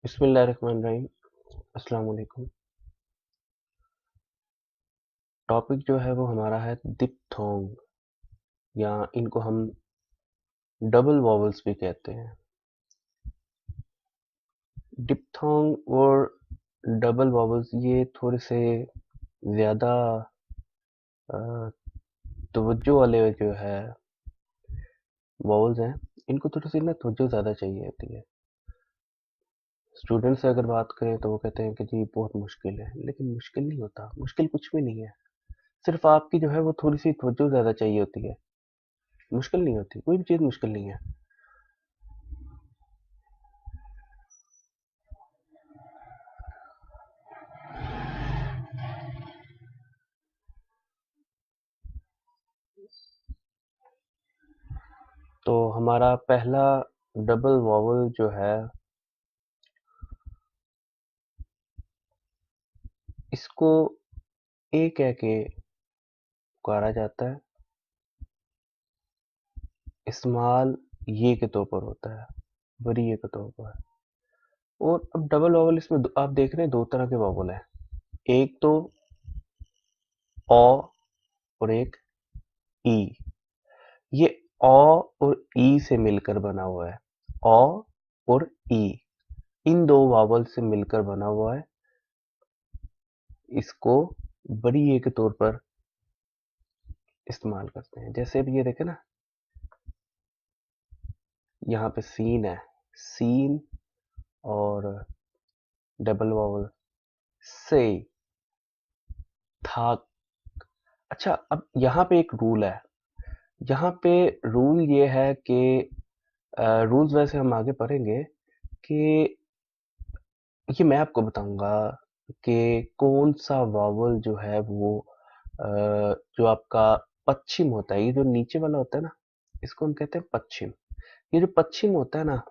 बिस्मिल्लाहिर्रहमानिर्रहीम। अस्सलाम वालेकुम। टॉपिक जो है वो हमारा है दिप्थोंग, या इनको हम डबल वॉवल्स भी कहते हैं। डिप्थोंग और डबल वॉवल्स ये थोड़े से ज़्यादा तवज्जो वाले जो है वॉवल्स हैं। इनको थोड़ी सी ना तवज्जो ज़्यादा चाहिए होती है। स्टूडेंट से अगर बात करें तो वो कहते हैं कि जी बहुत मुश्किल है, लेकिन मुश्किल नहीं होता, मुश्किल कुछ भी नहीं है। सिर्फ आपकी जो है वो थोड़ी सी तवज्जो ज़्यादा चाहिए होती है। मुश्किल नहीं होती, कोई भी चीज़ मुश्किल नहीं है। तो हमारा पहला डबल वॉवल जो है, इसको ए कह के पुकारा जाता है। इस्तेमाल ये के तौर पर होता है, वरीये के तौर पर। और अब डबल वॉवल इसमें आप देख रहे हैं दो तरह के वॉवल हैं। एक तो ओ और एक ई। ये ओ और ई से मिलकर बना हुआ है। ओ और ई, इन दो वॉवल से मिलकर बना हुआ है। इसको वरीये के तौर पर इस्तेमाल करते हैं। जैसे अब ये देखें ना, यहाँ पे सीन है, सीन और डबल वॉवल से, था। अच्छा, अब यहाँ पे एक रूल है। यहाँ पे रूल ये है कि रूल्स वैसे हम आगे पढ़ेंगे कि ये मैं आपको बताऊंगा कि कौन सा वॉवल जो है वो जो आपका पश्चिम होता है, ये जो नीचे वाला होता है ना, इसको हम कहते हैं पश्चिम। ये जो पश्चिम होता है ना,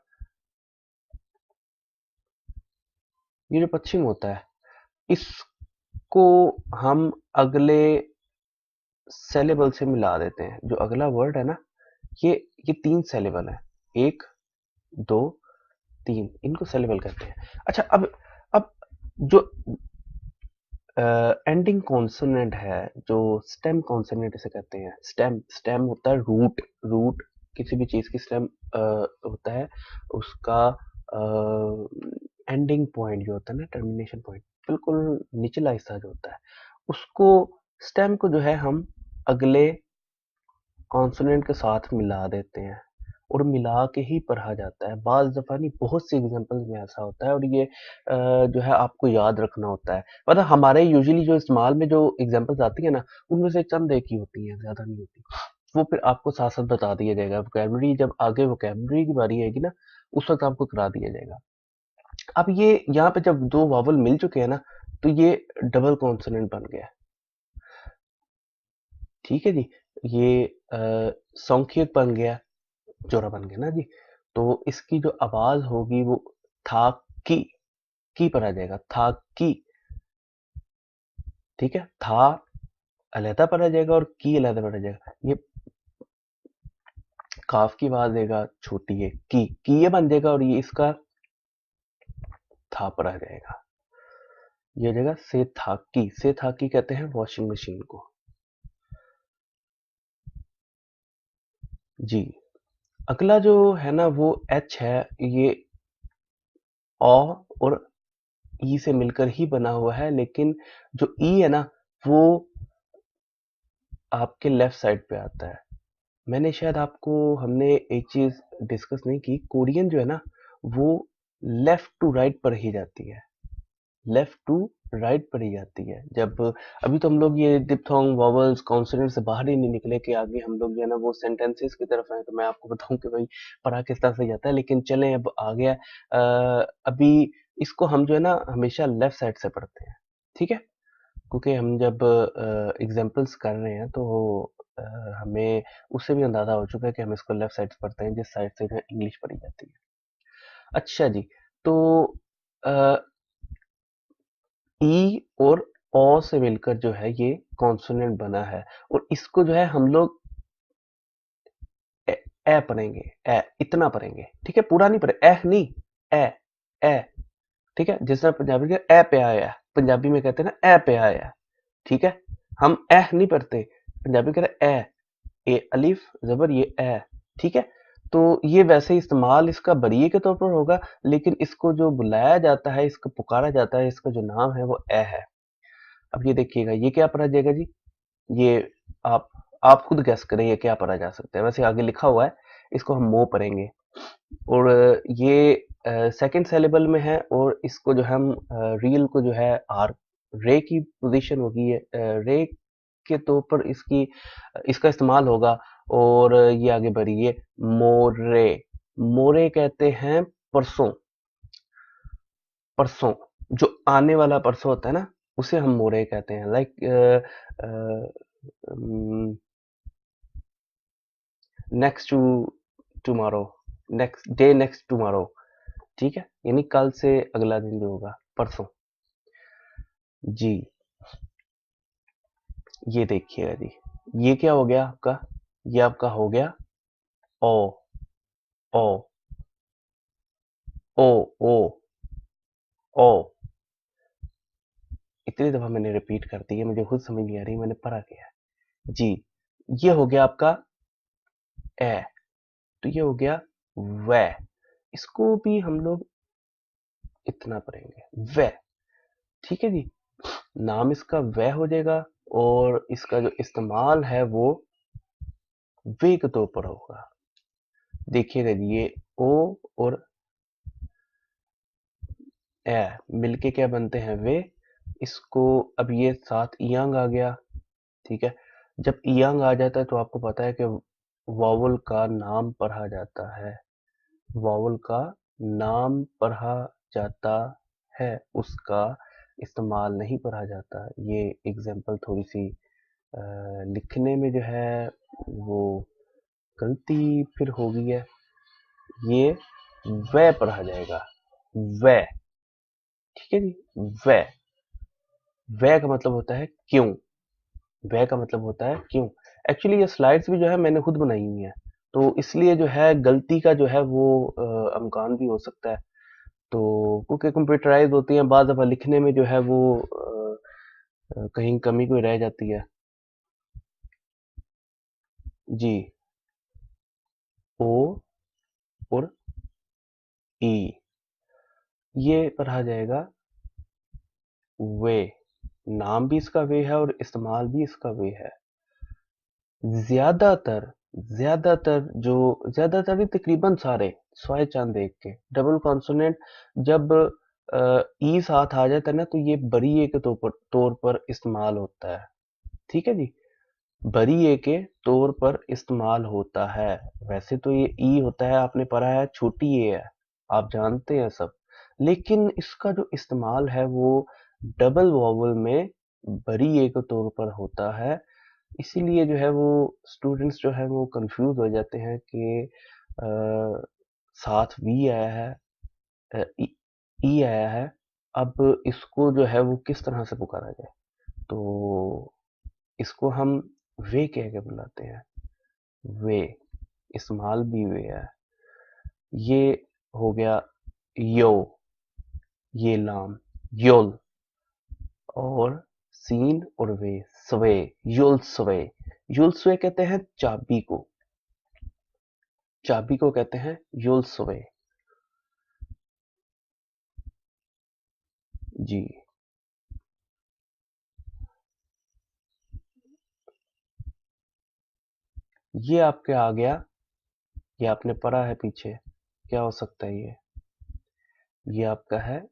ये जो पश्चिम होता है, इसको हम अगले सेलेबल से मिला देते हैं। जो अगला वर्ड है ना, ये ये तीन सेलेबल है, एक, दो, तीन, इनको सेलेबल कहते हैं। अच्छा, अब जो एंडिंग कॉन्सोनेंट है, जो स्टेम कॉन्सोनेंट इसे कहते हैं। स्टेम स्टेम होता है रूट। रूट किसी भी चीज की स्टेम होता है, उसका एंडिंग पॉइंट जो होता है ना, टर्मिनेशन पॉइंट, बिल्कुल निचला हिस्सा जो होता है, उसको स्टेम को जो है हम अगले कॉन्सोनेंट के साथ मिला देते हैं, और मिला के ही पढ़ा जाता है। बाज़ दफ़ा नहीं, बहुत सी एग्जांपल्स में ऐसा होता है, और ये जो है आपको याद रखना होता है। मतलब हमारे यूजुअली जो इस्तेमाल में जो एग्जांपल्स आती है ना, उनमें से चंद एक ही होती हैं, ज़्यादा नहीं होती। वो फिर आपको साथ-साथ बता दिया जाएगा। वोकैब्युलरी जब आगे वोकैब्युलरी की बारी आएगी ना, उस वक़्त आपको करा दिया जाएगा। अब ये यहाँ पे जब दो वॉवल मिल चुके हैं ना, तो ये डबल कॉन्सोनेंट बन गया है। ठीक है जी। ये सौंखियक बन गया, जोड़ा बन गया ना जी। तो इसकी जो आवाज होगी वो था की पर आ जाएगा, था की। ठीक है, था अलहदा पर आ जाएगा और की अलहदा पर आ जाएगा। ये काफ की आवाज देगा छोटी है, की ये बन जाएगा, और ये इसका था पर आ जाएगा। ये जगह से था की कहते हैं वॉशिंग मशीन को। जी। अगला जो है ना वो एच है। ये ओ और ई से मिलकर ही बना हुआ है, लेकिन जो ई है ना, वो आपके लेफ्ट साइड पे आता है। मैंने शायद आपको हमने एक चीज डिस्कस नहीं की, कोरियन जो है ना, वो लेफ्ट टू राइट पर ही जाती है। लेफ्ट टू राइट पर ही जाती है। जब अभी तो हम लोग ये डिप्थोंग वॉवल्स कॉन्सोनेंट से बाहर ही नहीं निकले कि आगे हम लोग जो है ना वो सेंटेंसेस की तरफ आए, तो मैं आपको बताऊं कि भाई पढ़ा किस तरह से जाता है। लेकिन चलें, अब आ गया। अभी इसको हम जो है ना हमेशा लेफ्ट साइड से पढ़ते हैं। ठीक है, क्योंकि हम जब एग्जाम्पल्स कर रहे हैं तो अ, हमें उससे भी अंदाजा हो चुका है कि हम इसको लेफ्ट साइड से पढ़ते हैं, जिस साइड से जो है इंग्लिश पढ़ी जाती है। अच्छा जी। तो ई और ओ से मिलकर जो है ये कॉन्सोनेंट बना है, और इसको जो है हम लोग ए, ए पढ़ेंगे। ए इतना पढ़ेंगे, ठीक है, पूरा नहीं पढ़े, ए नहीं, ए ए ठीक है, जिस तरह पंजाबी का ए पे आया, पंजाबी में कहते हैं ना ए पे आया, ठीक है, हम ए नहीं पढ़ते, पंजाबी कहते हैं ए अलिफ जबर ये ए, ठीक है। तो ये वैसे इस्तेमाल इसका बरिए के तौर पर होगा, लेकिन इसको जो बुलाया जाता है, इसको पुकारा जाता है, इसका जो नाम है वो ए है। अब ये देखिएगा, ये क्या पढ़ा जाएगा जी, ये आप आप खुद गैस करें ये क्या पढ़ा जा सकता है। वैसे आगे लिखा हुआ है, इसको हम मो पढ़ेंगे, और ये सेकंड सेलेबल में है, और इसको जो हम रियल को जो है आर रे की पोजीशन होगी, रे के तौर पर इसका इस्तेमाल होगा। और ये आगे बढ़िए, मोरे, मोरे कहते हैं परसों, परसों जो आने वाला परसों होता है ना, उसे हम मोरे कहते हैं। Like next to tomorrow, next day, next tomorrow, ठीक है, यानी कल से अगला दिन जो होगा, परसों जी। ये देखिएगा जी, ये क्या हो गया आपका, ये आपका हो गया ओ, ओ, ओ, ओ, ओ। इतनी दफा मैंने रिपीट कर दी है, मुझे खुद समझ नहीं आ रही मैंने पढ़ा क्या है जी। ये हो गया आपका ए, तो ये हो गया वे, इसको भी हम लोग इतना पढ़ेंगे वे, ठीक है जी। नाम इसका वे हो जाएगा, और इसका जो इस्तेमाल है वो वे के तौर पर होगा। देखिएगा जी, ये ओ और ए मिलके क्या बनते हैं वे, इसको अब ये साथ इयांग आ गया, ठीक है। जब इयांग आ जाता है तो आपको पता है कि वावल का नाम पढ़ा जाता है, वावल का नाम पढ़ा जाता है, उसका इस्तेमाल नहीं पढ़ा जाता। ये एग्जाम्पल थोड़ी सी लिखने में जो है वो गलती फिर हो गई है, ये वह पढ़ा जाएगा, वह, ठीक है जी। वह, वह का मतलब होता है क्यों, वह का मतलब होता है क्यों। एक्चुअली ये स्लाइड्स भी जो है मैंने खुद बनाई हुई है, तो इसलिए जो है गलती का जो है वो अमकान भी हो सकता है। तो क्योंकि कंप्यूटराइज होती हैं, बाद दफा लिखने में जो है वो कहीं कमी कोई रह जाती है जी। ओ और ई, ये पढ़ा जाएगा वे, नाम भी इसका वे है और इस्तेमाल भी इसका वे है। ज्यादातर, ज्यादातर नहीं, तकरीबन सारे, स्वाय चांद देख के डबल कॉन्सोनेंट जब ई साथ आ जाता है ना, तो ये बड़ी ए के तौर पर इस्तेमाल होता है, ठीक है जी। बड़ी ए के तौर पर इस्तेमाल होता है। वैसे तो ये ई होता है, आपने पढ़ा है, छोटी ए है, आप जानते हैं सब, लेकिन इसका जो इस्तेमाल है वो डबल वॉवल में बड़ी ए के तौर पर होता है। इसीलिए जो है वो स्टूडेंट्स जो है वो कंफ्यूज हो जाते हैं कि साथ वी आया है, ई ई आया है, अब इसको जो है वो किस तरह से पुकारा जाए। तो इसको हम वे कह के बुलाते हैं, वे, इस्तेमाल भी वे है। ये हो गया यो, ये लाम, योल, और सीन और वे, स्वे, युल स्वे, युल स्वे कहते हैं चाबी को, चाबी को कहते हैं युल स्वे जी। ये आपके आ गया, ये आपने पढ़ा है पीछे, क्या हो सकता है ये आपका है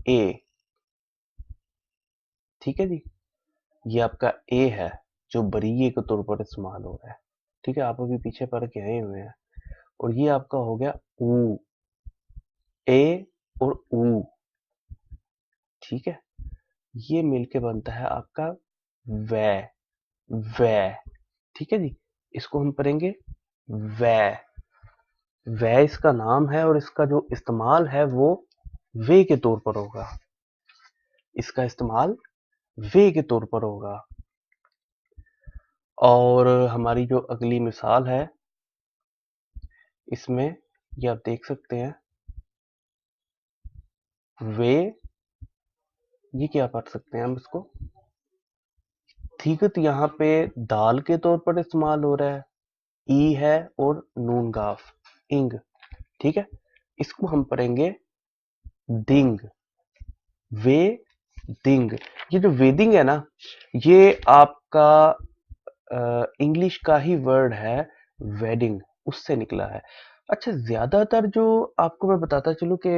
ए, ठीक है जी। ये आपका ए है, जो बरीए के तौर पर इस्तेमाल हो रहा है, ठीक है, आप अभी पीछे पढ़ के आए हुए हैं। और ये आपका हो गया ऊ, ए और ऊ, ठीक है, ये मिलके बनता है आपका वै, वै, ठीक है जी। इसको हम पढ़ेंगे वै, वै इसका नाम है, और इसका जो इस्तेमाल है वो वे के तौर पर होगा, इसका इस्तेमाल वे के तौर पर होगा। और हमारी जो अगली मिसाल है, इसमें ये आप देख सकते हैं, वे, ये क्या पढ़ सकते हैं हम इसको, थीगत यहाँ पे दाल के तौर पर इस्तेमाल हो रहा है, ई है और नून गाफ, इंग, ठीक है। इसको हम पढ़ेंगे दिंग, वे दिंग। ये जो वेदिंग है ना, ये आपका इंग्लिश का ही वर्ड है, वेडिंग, उससे निकला है। अच्छा, ज्यादातर जो आपको मैं बताता चलूं कि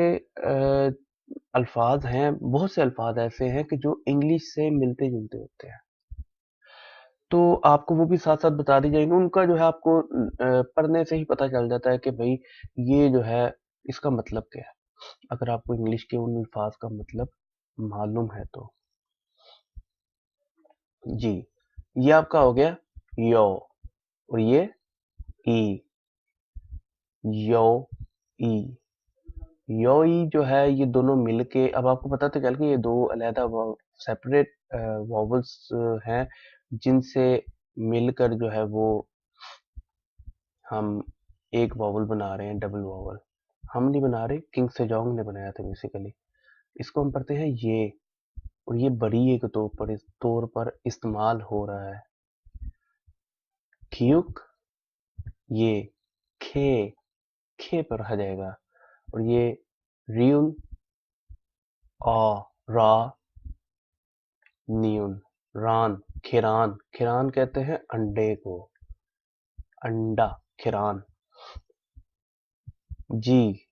अल्फाज हैं, बहुत से अल्फाज ऐसे हैं कि जो इंग्लिश से मिलते जुलते होते हैं, तो आपको वो भी साथ साथ बता दी जाएंगे। उनका जो है आपको पढ़ने से ही पता चल जाता है कि भाई ये जो है इसका मतलब क्या है, अगर आपको इंग्लिश के उन अल्फाज का मतलब मालूम है तो। जी, ये आपका हो गया यो, और ये ई, यो ई, यो ई जो है, ये दोनों मिलके, अब आपको पता तो चल कि ये दो अलहदा सेपरेट वॉवल्स हैं, जिनसे मिलकर जो है वो हम एक वॉवल बना रहे हैं, डबल वॉवल। हम नहीं बना रहे, किंग सेजोंग ने बनाया था बेसिकली। इसको हम पढ़ते हैं ये, और ये बड़ी एक तौर पर इस्तेमाल हो रहा है। खियुक, ये खे, खे पर आ जाएगा, और ये रियुन, आ, रा, न्यून, रान, खिरान, खिरान कहते हैं अंडे को, अंडा, खिरान। जी,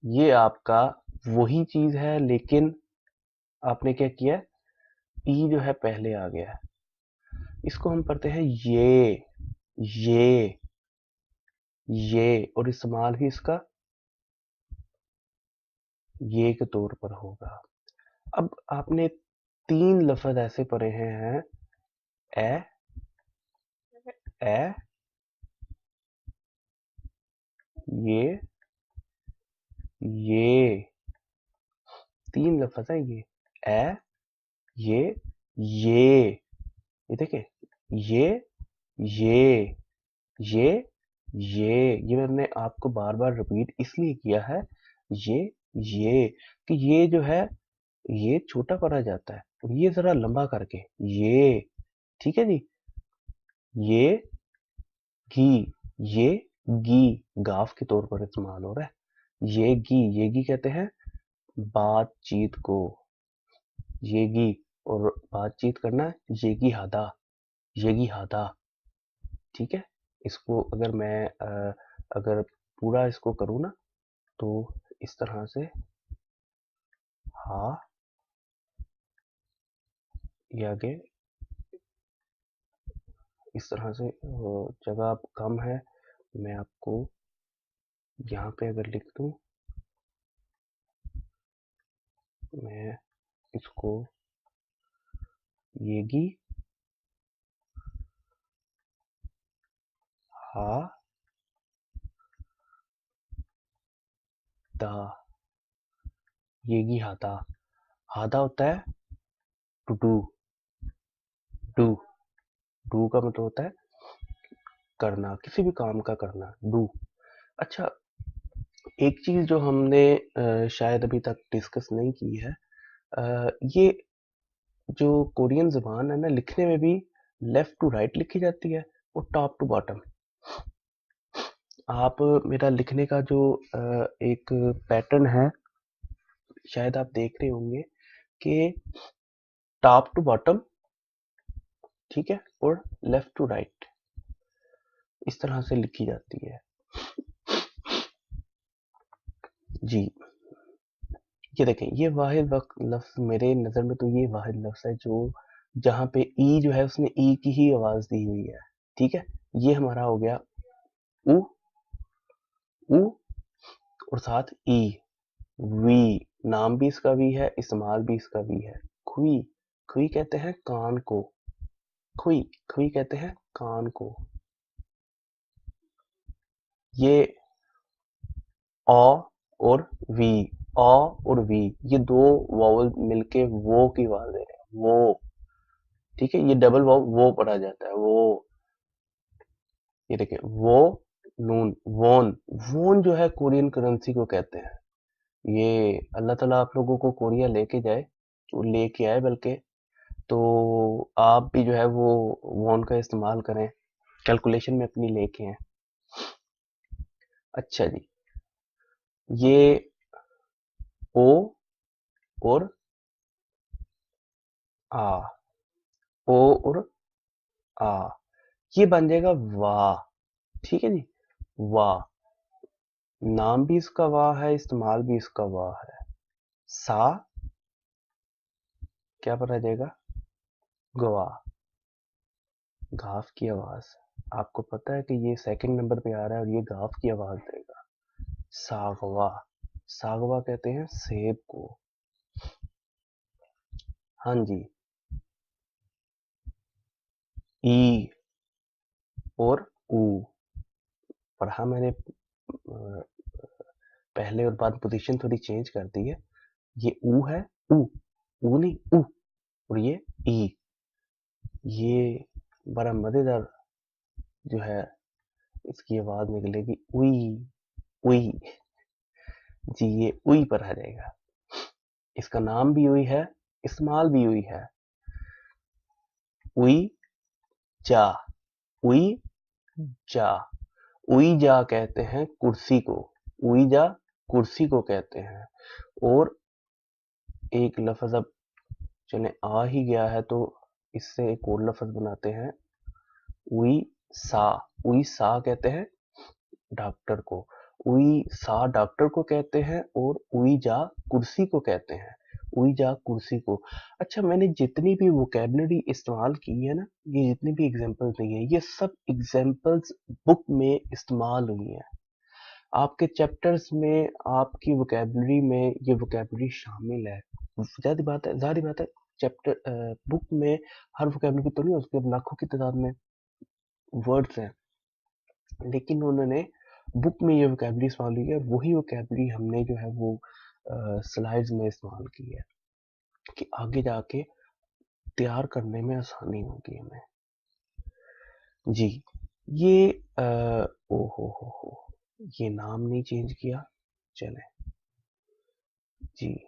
ये आपका वही चीज है, लेकिन आपने क्या किया, ई जो है पहले आ गया है। इसको हम पढ़ते हैं ये, ये, और इस्तेमाल भी इसका ये के तौर पर होगा। अब आपने तीन लफ्ज ऐसे पढ़े हैं, ए, ए, ये, ये, तीन लफ्ज है ये, ए, ये, ये, ये देखे, ये, ये, ये, ये मैंने आपको बार बार रिपीट इसलिए किया है, ये कि ये जो है ये छोटा पढ़ा जाता है, और ये जरा लंबा करके ये, ठीक है जी। ये घी, ये गी, गाफ के तौर पर इस्तेमाल हो रहा है। ये गी कहते हैं बातचीत को, ये गी, और बातचीत करना है, ये गी हादा, ठीक है। इसको अगर मैं अगर पूरा इसको करूँ ना, तो इस तरह से हा, ये आगे इस तरह से, जगह अब कम है, मैं आपको यहाँ पे अगर लिख दूं, मैं इसको येगी हा दा, येगी हादा, हादा होता है टू डू, डू, डू का मतलब होता है करना, किसी भी काम का करना, डू। अच्छा, एक चीज जो हमने शायद अभी तक डिस्कस नहीं की है, ये जो कोरियन ज़बान है ना, लिखने में भी लेफ्ट टू राइट लिखी जाती है और टॉप टू बॉटम। आप मेरा लिखने का जो एक पैटर्न है, शायद आप देख रहे होंगे कि टॉप टू बॉटम, ठीक है, और लेफ्ट टू राइट, इस तरह से लिखी जाती है। जी, ये देखें, ये वाहिद लफ्ज मेरे नज़र में, तो ये वाहिद लफ्ज है जो जहाँ पे ई जो है उसने ई की ही आवाज दी हुई है, ठीक है। ये हमारा हो गया उ, उ, और साथ ई, वी, नाम भी इसका वी है, इस्तेमाल भी इसका वी है। खुई, खुई कहते हैं कान को, खुई, खुई कहते हैं कान को। ये अ और वी, अ और वी, ये दो वॉवल मिलके वो की आवाज दे रहे हैं, वो, ठीक है। ये डबल वो पढ़ा जाता है, वो, ये देखिए वो, नून, वोन, वोन जो है कोरियन करेंसी को कहते हैं, ये अल्लाह ताला आप लोगों को कोरिया लेके जाए, लेके आए बल्कि, तो आप भी जो है वो वॉन का इस्तेमाल करें, कैलकुलेशन में अपनी लेके आए। अच्छा जी, ये ओ और आ, ओ और आ, ये बन जाएगा वाह। ठीक है जी, वाह। नाम भी इसका वाह है, इस्तेमाल भी इसका वाह है। सा क्या पर आ जाएगा, गवाह, घाव की आवाज। आपको पता है कि ये सेकंड नंबर पे आ रहा है और ये घाव की आवाज देगा। सागवा, सागवा कहते हैं सेब को। हाँ जी, ई और ऊ, पढ़ा मैंने पहले और बाद पोजीशन थोड़ी चेंज कर दी है। ये ऊ है, ऊ, ऊ नहीं ऊ, और ये ई। ये बड़ा मजेदार जो है इसकी आवाज निकलेगी, उई उई। जी, ये उई पर आ जाएगा। इसका नाम भी उई है, इस्तेमाल भी उई है। उई जा, उई जा, उई जा कहते हैं कुर्सी को, उई जा कुर्सी को कहते हैं। और एक लफ्ज अब चले आ ही गया है तो इससे एक और लफ्ज बनाते हैं, उई सा। उई सा कहते हैं डॉक्टर को, उई सा डॉक्टर को कहते हैं, और उई जा कुर्सी को कहते हैं, उई जा कुर्सी को। अच्छा, मैंने जितनी भी वोकेबलरी इस्तेमाल की है ना, ये जितनी भी एग्जांपल्स दी है, ये सब एग्जांपल्स बुक में इस्तेमाल हुई हैं। आपके चैप्टर्स में, आपकी वोकेबलरी में ये वोकेबलरी शामिल है। जाहिर बात है चैप्टर बुक में हर वोकेबलरी तो नहीं, उसके लाखों की तादाद में वर्ड्स हैं, लेकिन उन्होंने बुक में ये वोकेबलरी इस्तेमाल की है, वही वोकेबलरी हमने जो है वो स्लाइड्स में इस्तेमाल की है कि आगे जाके तैयार करने में आसानी होगी हमें। जी, ये ओ हो, ये नाम नहीं चेंज किया, चले जी,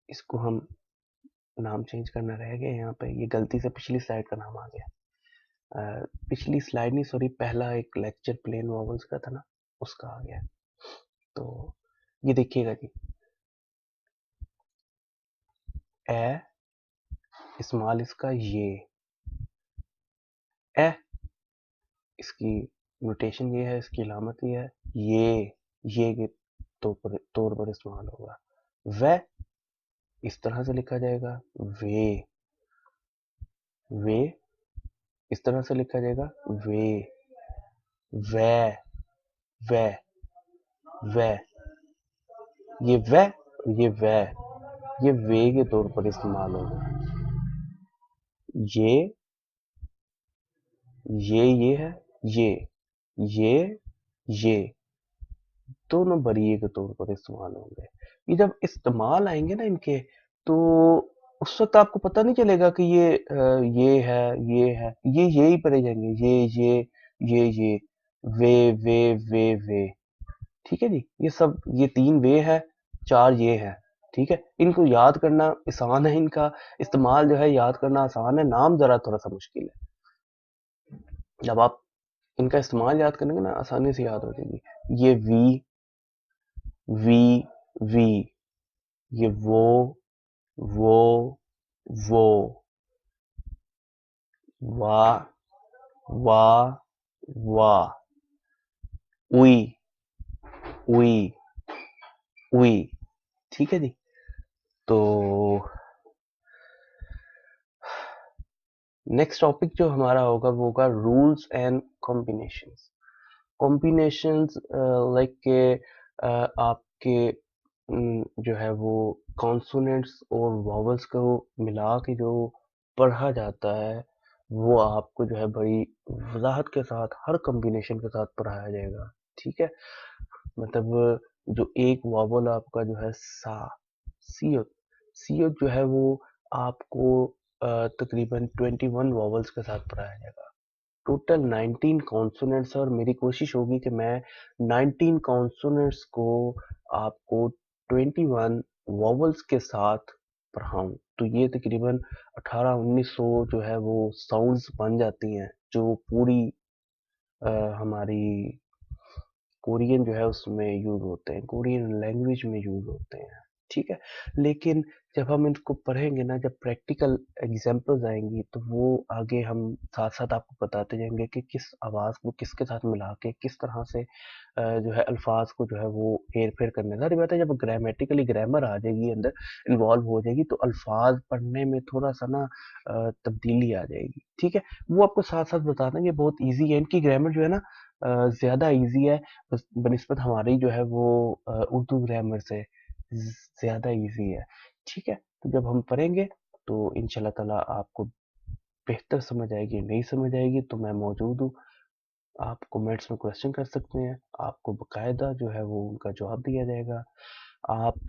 इसको हम नाम चेंज करना रह गया यहाँ पे, ये गलती से पिछली स्लाइड का नाम आ गया। पिछली स्लाइड नहीं, सॉरी, पहला एक लेक्चर प्लेन वॉवल्स का था ना, उसका आ गया। तो ये देखिएगा जी, ए इस्तेमाल इसका ये, ए इसकी नोटेशन ये है, इसकी अलामत ये है, ये के तौर पर इस्तेमाल होगा। वे इस तरह से लिखा जाएगा, वे इस तरह से लिखा जाएगा, वे वे वे वे ये वे के तौर पर इस्तेमाल होगा। ये है, ये ये दोनों बरिए के तौर पर इस्तेमाल होंगे। ये जब इस्तेमाल आएंगे ना इनके, तो उस वक्त आपको पता नहीं चलेगा कि ये है, ये ही पढ़े जाएंगे, ये वे। ठीक है जी, ये सब, ये 3 वे है, 4 ये है। ठीक है, इनको याद करना आसान है, इनका इस्तेमाल जो है याद करना आसान है, नाम जरा थोड़ा सा मुश्किल है। जब आप इनका इस्तेमाल याद करेंगे ना, आसानी से याद हो जाएगी। ये वी वी, ये वो वो, वा वा वा, उई उई उई। ठीक है जी, तो नेक्स्ट टॉपिक जो हमारा होगा वो होगा rules and combinations. Combinations like के आपके जो है वो कॉन्सोनेंट्स और वॉवल्स को मिला के जो पढ़ा जाता है, वो आपको जो है बड़ी वजाहत के साथ हर कॉम्बिनेशन के साथ पढ़ाया जाएगा। ठीक है, मतलब जो एक वॉवल आपका जो है सा, सीओ सीओ जो है वो आपको तकरीबन 21 वॉवल्स के साथ पढ़ाया जाएगा। टोटल 19 कॉन्सोनेंट्स, और मेरी कोशिश होगी कि मैं 19 कॉन्सोनेंट्स को आपको 21 वॉवल्स के साथ पढ़ाऊँ, तो ये तकरीबन 1800-1900 जो है वो साउंड्स बन जाती हैं, जो पूरी हमारी कोरियन जो है उसमें यूज़ होते हैं, कोरियन लैंग्वेज में यूज़ होते हैं, ठीक है। लेकिन जब हम इनको पढ़ेंगे ना, जब प्रैक्टिकल एग्जांपल्स आएंगी, तो वो आगे हम साथ साथ आपको बताते जाएंगे कि किस आवाज़ को किसके साथ मिला के किस तरह से जो है अल्फाज को जो है वो हेर फेर करने सारी बात है। जब ग्रामेटिकली ग्रामर आ जाएगी अंदर, इन्वॉल्व हो जाएगी, तो अल्फाज पढ़ने में थोड़ा सा ना तब्दीली आ जाएगी, ठीक है। वो आपको साथ साथ बता देंगे, बहुत ईजी है इनकी ग्रामर जो है ना, ज़्यादा ईजी है बनिस्बत हमारी जो है वो उर्दू ग्रामर से ज़्यादा इजी है, ठीक है। तो जब हम पढ़ेंगे तो इंशाल्लाह ताला आपको बेहतर समझ आएगी, नहीं समझ आएगी तो मैं मौजूद हूँ। आप कमेंट्स में क्वेश्चन कर सकते हैं, आपको बकायदा जो है वो उनका जवाब दिया जाएगा। आप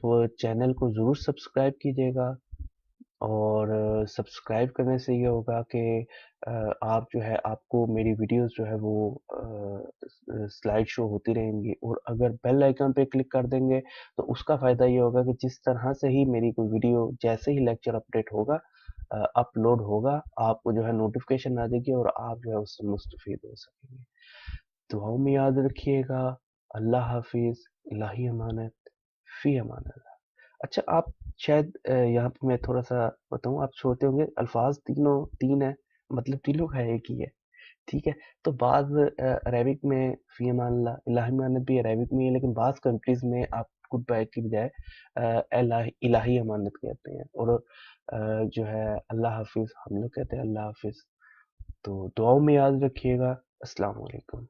चैनल को ज़रूर सब्सक्राइब कीजिएगा, और सब्सक्राइब करने से ये होगा कि आप जो है आपको मेरी वीडियोस जो है वो स्लाइड शो होती रहेंगी, और अगर बेल आइकन पे क्लिक कर देंगे तो उसका फ़ायदा ये होगा कि जिस तरह से ही मेरी कोई वीडियो, जैसे ही लेक्चर अपडेट होगा, अपलोड होगा, आपको जो है नोटिफिकेशन आ जाएगी और आप जो है उससे मुस्तफ़ीद हो सकेंगे। दुआओं में याद रखिएगा। अल्लाह हाफिज़। इलाही अमानत। फ़ी अमान अल्लाह। अच्छा, आप शायद यहाँ पे मैं थोड़ा-सा बताऊँ, आप सोचते होंगे अल्फ़ाज़ तीनों 3 है, मतलब तीनों का एक ही है, ठीक है? तो बाज़ अरेबिक में फ़ी अमान-अल्लाह, इलाही अमानत भी अरेबिक में ही है, लेकिन बाज़ कंट्रीज़ में आप गुड बाय की बजाय इलाही अमानत कहते हैं, और जो है अल्लाह हाफ़िज़ हम लोग कहते हैं अल्लाह हाफ़िज़। तो दुआओं में याद रखिएगा। अस्सलाम वालेकुम।